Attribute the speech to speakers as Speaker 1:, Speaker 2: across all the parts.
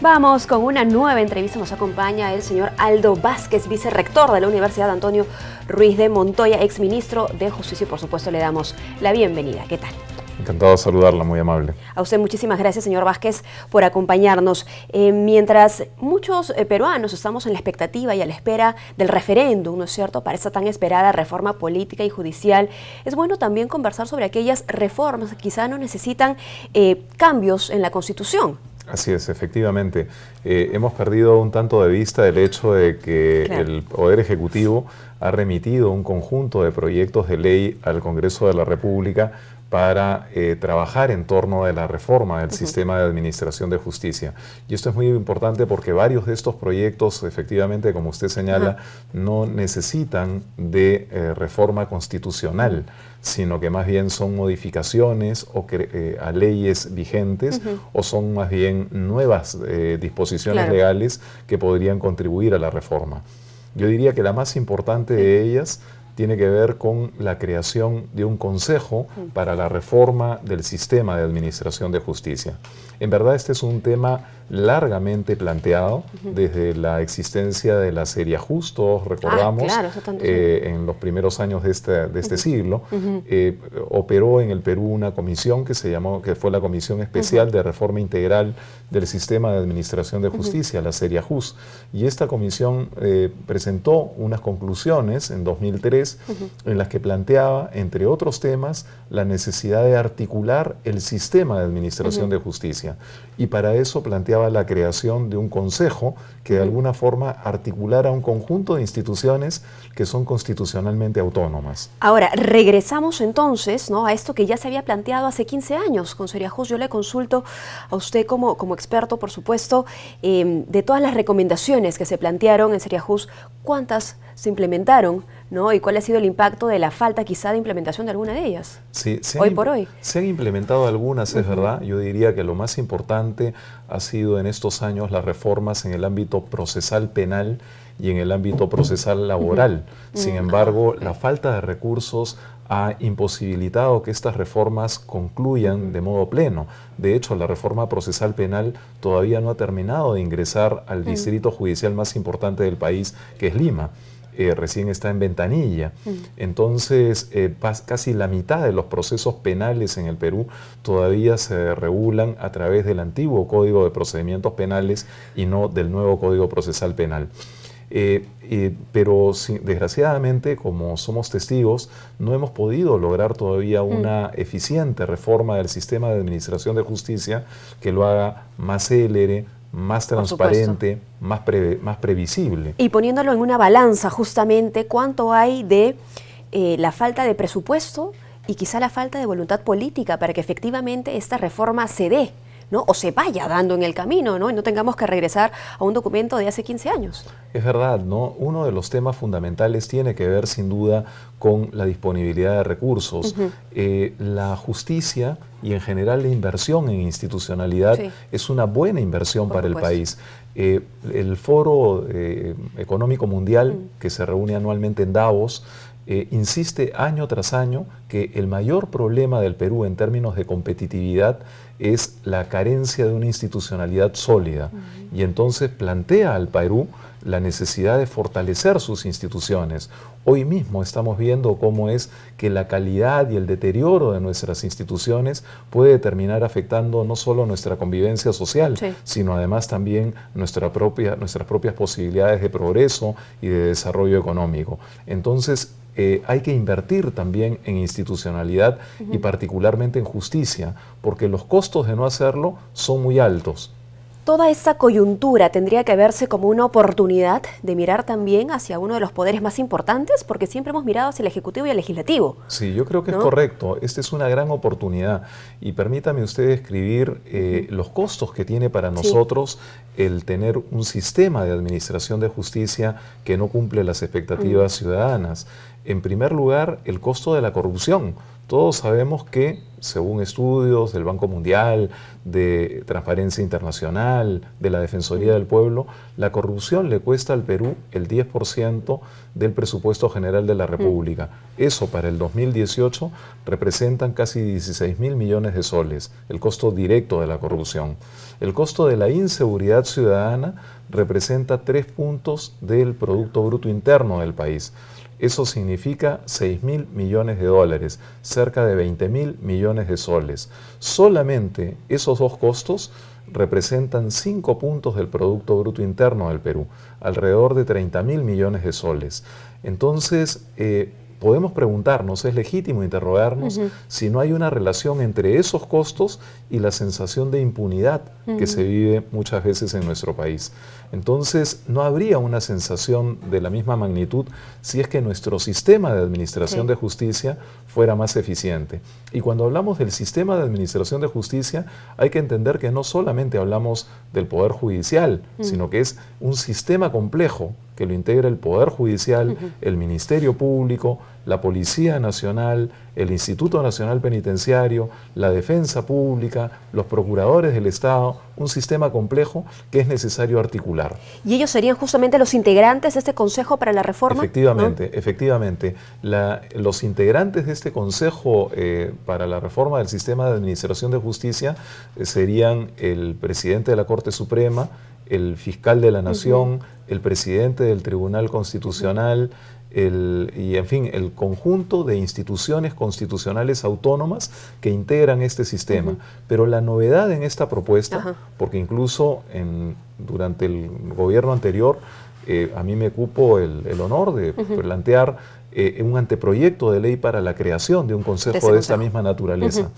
Speaker 1: Vamos con una nueva entrevista. Nos acompaña el señor Aldo Vázquez, vicerrector de la Universidad Antonio Ruiz de Montoya, exministro de Justicia, y por supuesto le damos la bienvenida. ¿Qué tal?
Speaker 2: Encantado de saludarla, muy amable.
Speaker 1: A usted muchísimas gracias, señor Vázquez, por acompañarnos. Mientras muchos peruanos estamos en la expectativa y a la espera del referéndum, ¿no es cierto?, para esta tan esperada reforma política y judicial, es bueno también conversar sobre aquellas reformas que quizá no necesitan cambios en la Constitución.
Speaker 2: Así es, efectivamente. Hemos perdido un tanto de vista el hecho de que el Poder Ejecutivo ha remitido un conjunto de proyectos de ley al Congreso de la República para trabajar en torno de la reforma del sistema de administración de justicia. Y esto es muy importante porque varios de estos proyectos, efectivamente, como usted señala, no necesitan de reforma constitucional, sino que más bien son modificaciones a leyes vigentes o son más bien nuevas disposiciones legales que podrían contribuir a la reforma. Yo diría que la más importante de ellas tiene que ver con la creación de un consejo para la reforma del sistema de administración de justicia. En verdad este es un tema largamente planteado desde la existencia de la Seriajust, todos recordamos, en los primeros años de este siglo. Operó en el Perú una comisión que fue la Comisión Especial de Reforma Integral del Sistema de Administración de Justicia, la Seriajust, y esta comisión presentó unas conclusiones en 2003 en las que planteaba, entre otros temas, la necesidad de articular el sistema de administración de justicia, y para eso planteaba la creación de un consejo que de alguna forma articulara un conjunto de instituciones que son constitucionalmente autónomas.
Speaker 1: Ahora, regresamos entonces, ¿no?, a esto que ya se había planteado hace 15 años con Seriajust. Yo le consulto a usted como experto, por supuesto, de todas las recomendaciones que se plantearon en Seriajust, ¿cuántas se implementaron, ¿no?, y cuál ha sido el impacto de la falta quizá de implementación de alguna de ellas?
Speaker 2: Sí,
Speaker 1: hoy por hoy.
Speaker 2: Se han implementado algunas, es verdad. Yo diría que lo más importante ha sido en estos años las reformas en el ámbito procesal penal y en el ámbito procesal laboral. Sin embargo, la falta de recursos ha imposibilitado que estas reformas concluyan de modo pleno. De hecho, la reforma procesal penal todavía no ha terminado de ingresar al distrito judicial más importante del país, que es Lima. Recién está en ventanilla. Entonces, casi la mitad de los procesos penales en el Perú todavía se regulan a través del antiguo Código de Procedimientos Penales y no del nuevo Código Procesal Penal. Pero desgraciadamente, como somos testigos, no hemos podido lograr todavía una eficiente reforma del sistema de administración de justicia que lo haga más célere, más transparente, más previsible.
Speaker 1: Y poniéndolo en una balanza justamente, ¿cuánto hay de la falta de presupuesto y quizá la falta de voluntad política para que efectivamente esta reforma se dé, ¿no?, o se vaya dando en el camino, ¿no?, y no tengamos que regresar a un documento de hace 15 años?
Speaker 2: Es verdad, ¿no? Uno de los temas fundamentales tiene que ver sin duda con la disponibilidad de recursos. La justicia y en general la inversión en institucionalidad es una buena inversión para el país. El Foro Económico Mundial, que se reúne anualmente en Davos, insiste año tras año que el mayor problema del Perú en términos de competitividad es la carencia de una institucionalidad sólida. Y entonces plantea al Perú la necesidad de fortalecer sus instituciones. Hoy mismo estamos viendo cómo es que la calidad y el deterioro de nuestras instituciones puede terminar afectando no solo nuestra convivencia social, sino además también nuestras propias posibilidades de progreso y de desarrollo económico. Entonces, hay que invertir también en institucionalidad y particularmente en justicia, porque los costos de no hacerlo son muy altos.
Speaker 1: Toda esta coyuntura tendría que verse como una oportunidad de mirar también hacia uno de los poderes más importantes, porque siempre hemos mirado hacia el Ejecutivo y el Legislativo.
Speaker 2: Sí, yo creo que es correcto. Esta es una gran oportunidad. Y permítame usted describir los costos que tiene para nosotros el tener un sistema de administración de justicia que no cumple las expectativas ciudadanas. En primer lugar, el costo de la corrupción. Todos sabemos que, según estudios del Banco Mundial, de Transparencia Internacional, de la Defensoría del Pueblo, la corrupción le cuesta al Perú el 10% del presupuesto general de la República. Eso para el 2018 representan casi 16.000 millones de soles, el costo directo de la corrupción. El costo de la inseguridad ciudadana representa 3 puntos del Producto Bruto Interno del país. Eso significa 6.000 millones de dólares, cerca de 20.000 millones de soles. Solamente esos dos costos representan 5 puntos del Producto Bruto Interno del Perú, alrededor de 30.000 millones de soles. Entonces, podemos preguntarnos, es legítimo interrogarnos si no hay una relación entre esos costos y la sensación de impunidad que se vive muchas veces en nuestro país. Entonces, no habría una sensación de la misma magnitud si es que nuestro sistema de administración de justicia fuera más eficiente. Y cuando hablamos del sistema de administración de justicia, hay que entender que no solamente hablamos del Poder Judicial, sino que es un sistema complejo que lo integra el Poder Judicial, el Ministerio Público, la Policía Nacional, el Instituto Nacional Penitenciario, la Defensa Pública, los procuradores del Estado, un sistema complejo que es necesario articular.
Speaker 1: ¿Y ellos serían justamente los integrantes de este Consejo para la Reforma?
Speaker 2: Efectivamente,
Speaker 1: ¿no?
Speaker 2: Efectivamente. Los integrantes de este Consejo para la Reforma del Sistema de Administración de Justicia serían el presidente de la Corte Suprema, el fiscal de la Nación, el presidente del Tribunal Constitucional, y en fin, el conjunto de instituciones constitucionales autónomas que integran este sistema. Pero la novedad en esta propuesta, porque incluso durante el gobierno anterior, a mí me cupo el honor de plantear un anteproyecto de ley para la creación de un consejo de esta misma naturaleza.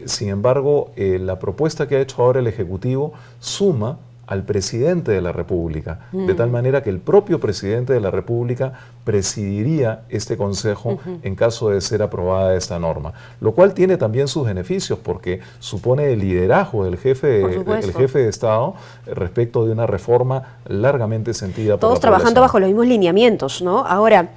Speaker 2: Sin embargo, la propuesta que ha hecho ahora el Ejecutivo suma al presidente de la República, de tal manera que el propio presidente de la República presidiría este consejo en caso de ser aprobada esta norma, lo cual tiene también sus beneficios porque supone el liderazgo del jefe de Estado respecto de una reforma largamente sentida por la población.
Speaker 1: Todos trabajando bajo los mismos lineamientos, ¿no? Ahora,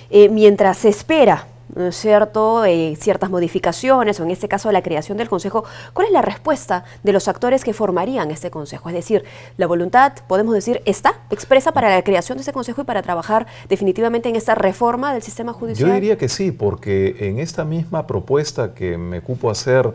Speaker 1: mientras se espera, ¿no es cierto?, ciertas modificaciones, o en este caso la creación del Consejo, ¿cuál es la respuesta de los actores que formarían este Consejo? Es decir, la voluntad, podemos decir, está expresa para la creación de este Consejo y para trabajar definitivamente en esta reforma del sistema judicial.
Speaker 2: Yo diría que sí, porque en esta misma propuesta que me cupo hacer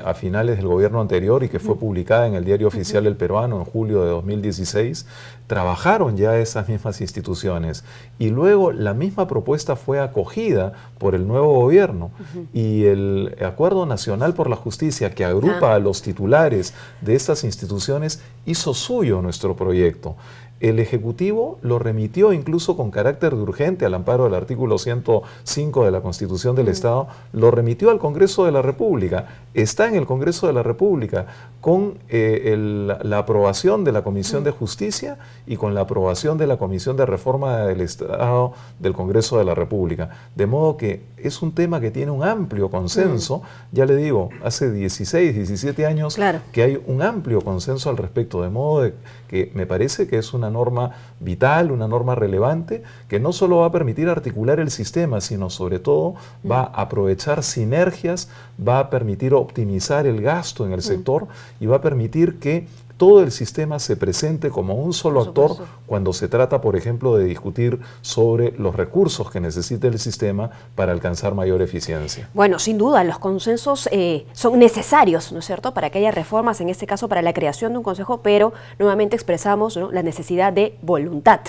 Speaker 2: a finales del gobierno anterior y que fue publicada en el Diario Oficial del Peruano en julio de 2016, trabajaron ya esas mismas instituciones y luego la misma propuesta fue acogida por el nuevo gobierno y el Acuerdo Nacional por la Justicia, que agrupa a los titulares de estas instituciones, hizo suyo nuestro proyecto. El Ejecutivo lo remitió incluso con carácter de urgente al amparo del artículo 105 de la Constitución del Estado, lo remitió al Congreso de la República, está en el Congreso de la República con la aprobación de la Comisión de Justicia y con la aprobación de la Comisión de Reforma del Estado del Congreso de la República. De modo que es un tema que tiene un amplio consenso, ya le digo, hace 16, 17 años que hay un amplio consenso al respecto, de modo que me parece que es una norma vital, una norma relevante, que no solo va a permitir articular el sistema, sino sobre todo va a aprovechar sinergias, va a permitir optimizar el gasto en el sector y va a permitir que todo el sistema se presente como un solo actor cuando se trata, por ejemplo, de discutir sobre los recursos que necesita el sistema para alcanzar mayor eficiencia.
Speaker 1: Bueno, sin duda, los consensos son necesarios, ¿no es cierto?, para que haya reformas, en este caso para la creación de un consejo, pero nuevamente expresamos, ¿no?, la necesidad de voluntad,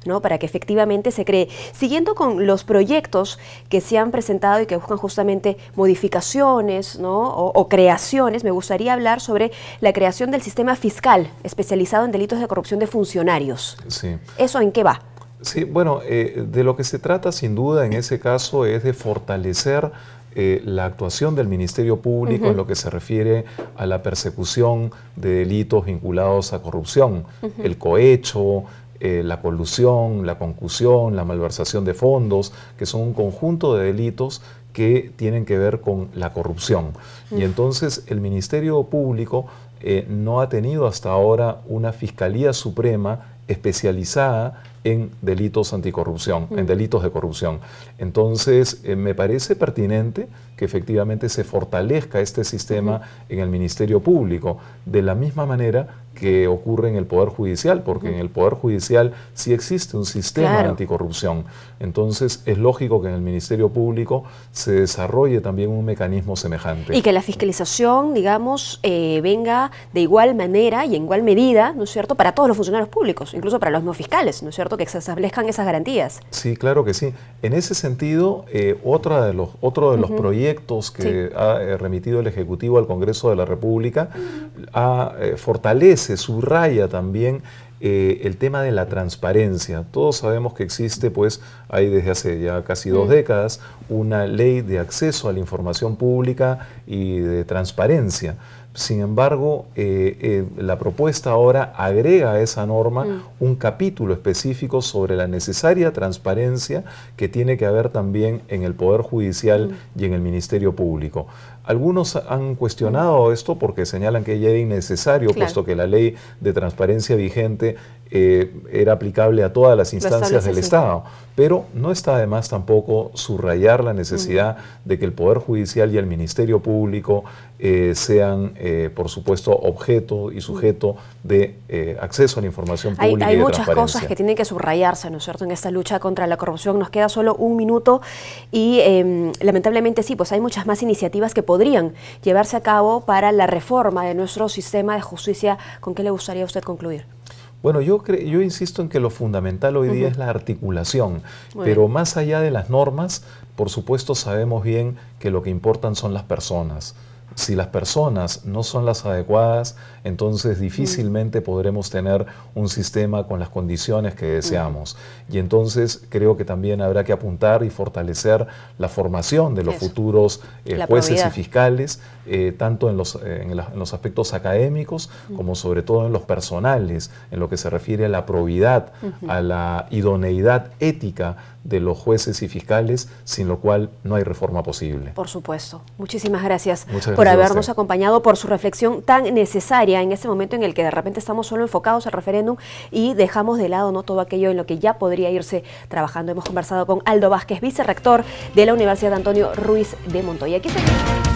Speaker 1: ¿no?, para que efectivamente se cree. Siguiendo con los proyectos que se han presentado y que buscan justamente modificaciones, ¿no?, o creaciones, me gustaría hablar sobre la creación del sistema fiscal especializado en delitos de corrupción de funcionarios.
Speaker 2: Sí.
Speaker 1: ¿Eso en qué va?
Speaker 2: Sí, bueno, de lo que se trata sin duda en ese caso es de fortalecer la actuación del Ministerio Público en lo que se refiere a la persecución de delitos vinculados a corrupción, el cohecho, la colusión, la concusión, la malversación de fondos, que son un conjunto de delitos que tienen que ver con la corrupción. Y entonces el Ministerio Público no ha tenido hasta ahora una Fiscalía Suprema especializada en delitos anticorrupción, en delitos de corrupción. Entonces, me parece pertinente que efectivamente se fortalezca este sistema en el Ministerio Público, de la misma manera que ocurre en el Poder Judicial, porque en el Poder Judicial sí existe un sistema de anticorrupción. Entonces, es lógico que en el Ministerio Público se desarrolle también un mecanismo semejante.
Speaker 1: Y que la fiscalización, digamos, venga de igual manera y en igual medida, ¿no es cierto?, para todos los funcionarios públicos, incluso para los no fiscales, ¿no es cierto?, que se establezcan esas garantías.
Speaker 2: Sí, claro que sí. En ese sentido, otro de los proyectos que ha remitido el Ejecutivo al Congreso de la República fortalece, subraya también el tema de la transparencia. Todos sabemos que existe, pues, hay desde hace ya casi 2 décadas, una ley de acceso a la información pública y de transparencia. Sin embargo, la propuesta ahora agrega a esa norma un capítulo específico sobre la necesaria transparencia que tiene que haber también en el Poder Judicial y en el Ministerio Público. Algunos han cuestionado esto porque señalan que ya era innecesario, puesto que la ley de transparencia vigente era aplicable a todas las instancias del Estado. Pero no está de más tampoco subrayar la necesidad de que el Poder Judicial y el Ministerio Público sean, por supuesto, objeto y sujeto de acceso a la información pública
Speaker 1: hay
Speaker 2: y de
Speaker 1: muchas cosas que tienen que subrayarse, ¿no es cierto?, en esta lucha contra la corrupción. Nos queda solo 1 minuto y lamentablemente sí, pues hay muchas más iniciativas que podrían llevarse a cabo para la reforma de nuestro sistema de justicia. ¿Con qué le gustaría a usted concluir?
Speaker 2: Bueno, yo insisto en que lo fundamental hoy día es la articulación, pero más allá de las normas, por supuesto sabemos bien que lo que importan son las personas. Si las personas no son las adecuadas, entonces difícilmente podremos tener un sistema con las condiciones que deseamos. Y entonces creo que también habrá que apuntar y fortalecer la formación de los futuros jueces y fiscales, tanto en los aspectos académicos como sobre todo en los personales, en lo que se refiere a la probidad, a la idoneidad ética de los jueces y fiscales, sin lo cual no hay reforma posible.
Speaker 1: Por supuesto. Muchísimas gracias,
Speaker 2: por
Speaker 1: habernos acompañado, por su reflexión tan necesaria en este momento en el que de repente estamos solo enfocados al referéndum y dejamos de lado, ¿no?, todo aquello en lo que ya podría irse trabajando. Hemos conversado con Aldo Vázquez, vicerrector de la Universidad Antonio Ruiz de Montoya. Aquí está.